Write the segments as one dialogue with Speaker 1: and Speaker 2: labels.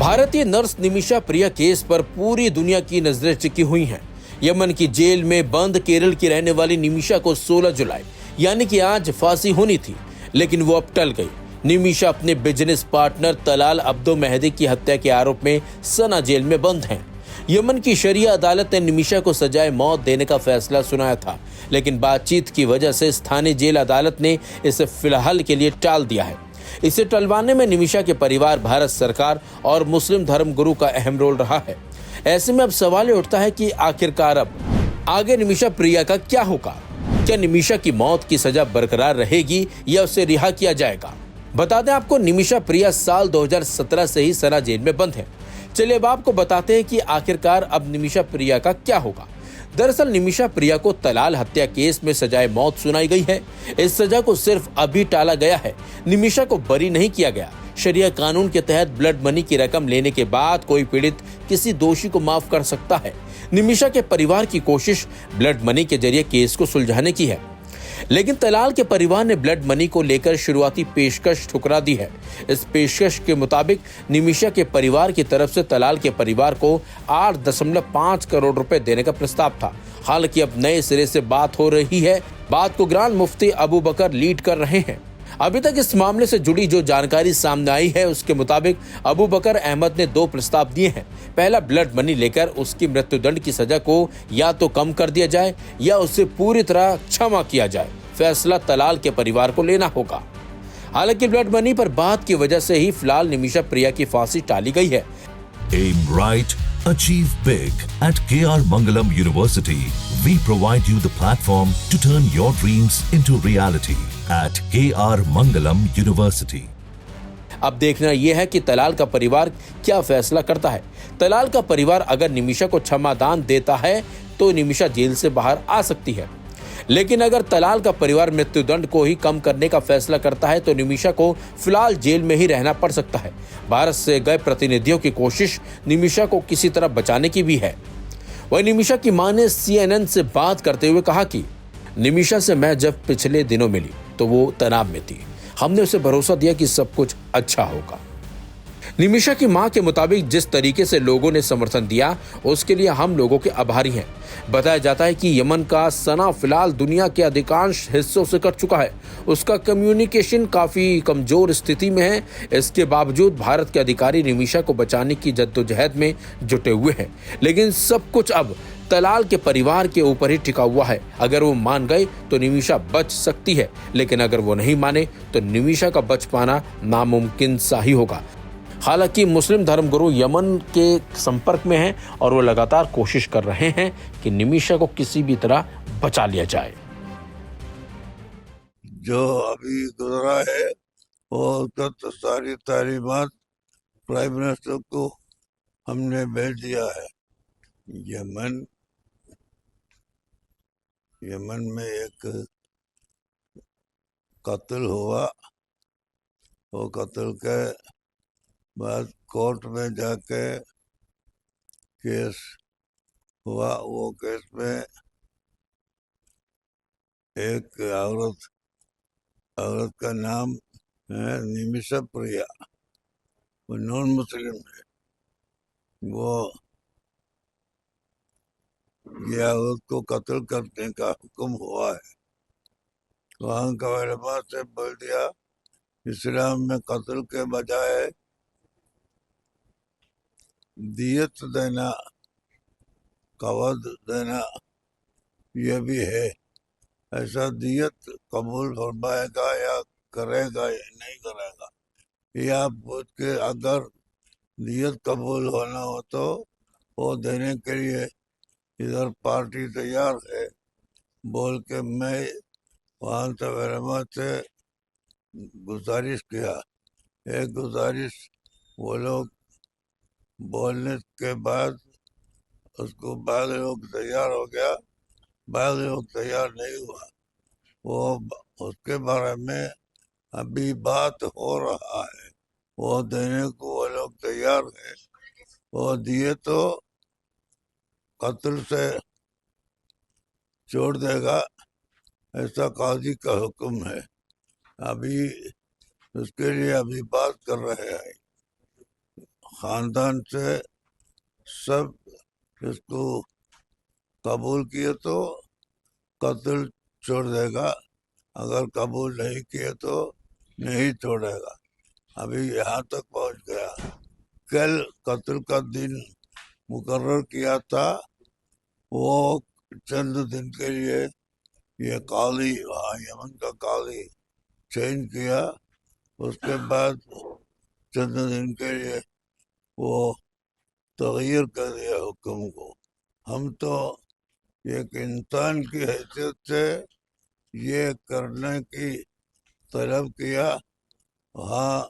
Speaker 1: भारतीय नर्स निमिषा प्रिया केस पर पूरी दुनिया की नजरें टिकी हुई हैं। यमन की जेल में बंद केरल की रहने वाली निमिषा को 16 जुलाई यानी कि आज फांसी होनी थी, लेकिन वो अब टल गई। निमिषा अपने business partner Talal Abdo Mahdi की हत्या के आरोप में सना जेल में बंद हैं। यमन की शरिया अदालत ने निमिषा को सजाए मौत देने का फैसला सुनाया था, लेकिन बातचीत की वजह से स्थानीय जेल अदालत ने इसे फिलहाल के लिए टाल दिया है। इसे टलवाने में निमिषा के परिवार, भारत सरकार और मुस्लिम धर्मगुरु का अहम रोल रहा है। ऐसे में अब सवाल उठता है कि आखिरकार अब आगे निमिषा प्रिया का क्या होगा? क्या निमिषा की मौत की सजा बरकरार रहेगी या उसे रिहा किया जाएगा? बता दें आपको, निमिषा प्रिया साल 2017 से ही सना जेल में बंद है। चलिए अब आपको बताते हैं कि आखिरकार अब निमिषा प्रिया का क्या होगा। दरअसल निमिषा प्रिया को तलाल हत्या केस में सजाए मौत सुनाई गई है। इस सजा को सिर्फ अभी टाला गया है, निमिषा को बरी नहीं किया गया। शरिया कानून के तहत ब्लड मनी की रकम लेने के बाद कोई पीड़ित किसी दोषी को माफ कर सकता है। निमिषा के परिवार की कोशिश ब्लड मनी के जरिए केस को सुलझाने की है, लेकिन तलाल के परिवार ने ब्लड मनी को लेकर शुरुआती पेशकश ठुकरा दी है। इस पेशकश के मुताबिक निमिषा के परिवार की तरफ से तलाल के परिवार को 8.5 करोड़ रुपए देने का प्रस्ताव था। हालांकि अब नए सिरे से बात हो रही है। बात को ग्रांड मुफ्ती अबू बकर लीड कर रहे हैं। अभी तक इस मामले से जुड़ी जो जानकारी सामने आई है, उसके मुताबिक अबू बकर अहमद ने 2 प्रस्ताव दिए हैं। पहला, ब्लड मनी लेकर उसकी मृत्युदंड की सजा को या तो कम कर दिया जाए या उसे पूरी तरह क्षमा किया जाए। फैसला तलाल के परिवार को लेना होगा। हालांकि ब्लड मनी पर बात की वजह से ही फिलहाल निमिषा प्रिया की फांसी टाली गई है।
Speaker 2: Aim right, achieve big. At KR Mangalam University, we provide you the platform to turn your dreams into reality. At KR Mangalam University.
Speaker 1: अब देखना यह है कि तलाल का परिवार क्या फैसला करता है। तलाल का परिवार अगर निमिषा को क्षमादान देता है तो निमिषा जेल से बाहर आ सकती है, लेकिन अगर तलाल का परिवार मृत्युदंड को ही कम करने का फैसला करता है तो निमिषा को फिलहाल जेल में ही रहना पड़ सकता है। भारत से गए प्रतिनिधियों की कोशिश निमिषा को किसी तरह बचाने की भी है। वही निमिषा की मां ने CNN से बात करते हुए कहा कि निमिषा से मैं जब पिछले दिनों मिली तो वो तनाव में थी। हमने उसे भरोसा दिया कि सब कुछ अच्छा होगा। निमिषा की मां के मुताबिक जिस तरीके से लोगों ने समर्थन दिया उसके लिए हम लोगों के आभारी हैं। बताया जाता है कि यमन का सना फिलहाल दुनिया के अधिकांश हिस्सों से कट चुका है। उसका कम्युनिकेशन काफी कमजोर स्थिति में है। इसके बावजूद भारत के अधिकारी निमिषा को बचाने की जद्दोजहद में जुटे हुए हैं, लेकिन सब कुछ अब तलाल के परिवार के ऊपर ही टिका हुआ है। अगर वो मान गए तो निमिषा बच सकती है, लेकिन अगर वो नहीं माने तो निमिषा का बच पाना नामुमकिन सा ही होगा। हालांकि मुस्लिम धर्मगुरु यमन के संपर्क में हैं और वो लगातार कोशिश कर रहे हैं कि निमिषा को किसी भी तरह बचा लिया जाए।
Speaker 3: जो अभी गुजरा है वो उसका तो सारी तालीमात प्राइम मिनिस्टर को हमने भेज दिया है। यमन में एक कत्ल हुआ। वो कत्ल के बाद कोर्ट में जाके केस हुआ। वो केस में एक औरत का नाम है निमिषा प्रिया। वो नॉन मुस्लिम है। वो ये औरत को कत्ल करने का हुक्म हुआ है। वहाँ का उलमा से बोल दिया इस्लाम में कत्ल के बजाय दियत देना, कवद देना ये भी है। ऐसा दियत कबूल फरमाएगा या करेगा या नहीं करेगा, ये आप पूछ के अगर दियत कबूल होना हो तो वो देने के लिए इधर पार्टी तैयार है बोल के मैं वहाँ से उलमा से गुजारिश किया। एक गुजारिश वो लोग बोलने के बाद उसको बाद लोग तैयार हो गया, बाद लोग तैयार नहीं हुआ। वो उसके बारे में अभी बात हो रहा है। वो देने को वो लोग तैयार है। वो दिए तो कत्ल से छोड़ देगा, ऐसा काजी का हुक्म है। अभी उसके लिए अभी बात कर रहे हैं। खानदान से सब इसको कबूल किए तो कत्ल छोड़ देगा, अगर कबूल नहीं किए तो नहीं छोड़ेगा। अभी यहाँ तक पहुँच गया। कल कत्ल का दिन मुकर्रर किया था, वो चंद दिन के लिए ये काली, वहाँ यमन का काली चेंज किया, उसके बाद चंद दिन के लिए वो तगैर कर दिया हुक्म को। हम तो एक इंसान की हैसियत से ये करने की तलब किया, हाँ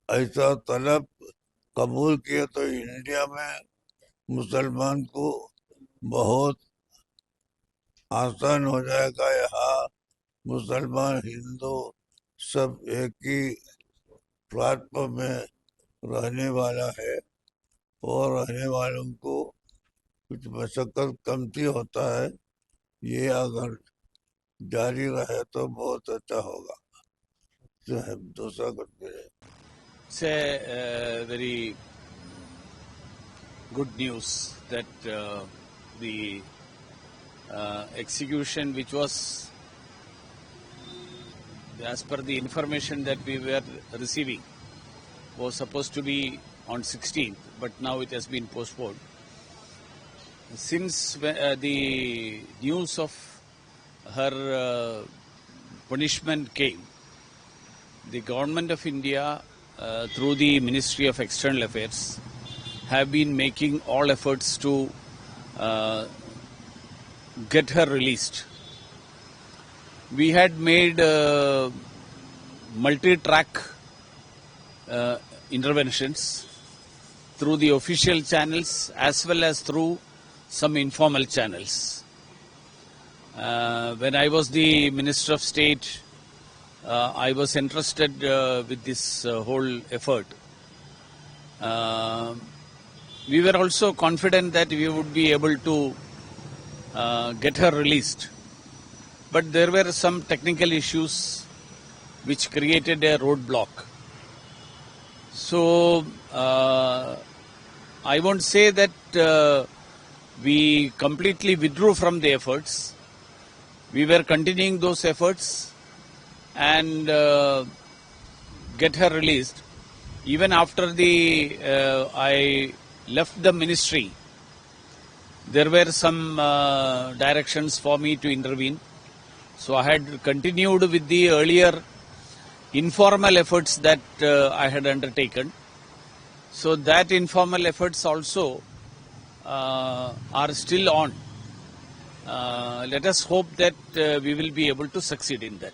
Speaker 3: ऐसा तलब कबूल किया तो इंडिया में मुसलमान को बहुत आसान हो जाएगा। यहाँ मुसलमान हिंदू सब एक ही प्लेटफॉर्म में रहने वाला है, और रहने वालों को कुछ मशक्कत कमती होता है। ये अगर जारी रहे तो बहुत अच्छा होगा। दूसरा कुछ नहीं।
Speaker 4: It's a very good news that the execution, which was, as per the information that we were receiving, was supposed to be on 16th, but now it has been postponed. Since the news of her punishment came, the Government of India, through the Ministry of External Affairs, have been making all efforts to get her released. We had made multi-track interventions through the official channels as well as through some informal channels. When I was the Minister of State, I was entrusted with this whole effort. We were also confident that we would be able to get her released. But there were some technical issues which created a roadblock. So, I won't say that we completely withdrew from the efforts. We were continuing those efforts and get her released. Even after I left the ministry, there were some directions for me to intervene. So I had continued with the earlier informal efforts that I had undertaken. So that informal efforts also are still on. Let us hope that we will be able to succeed in that.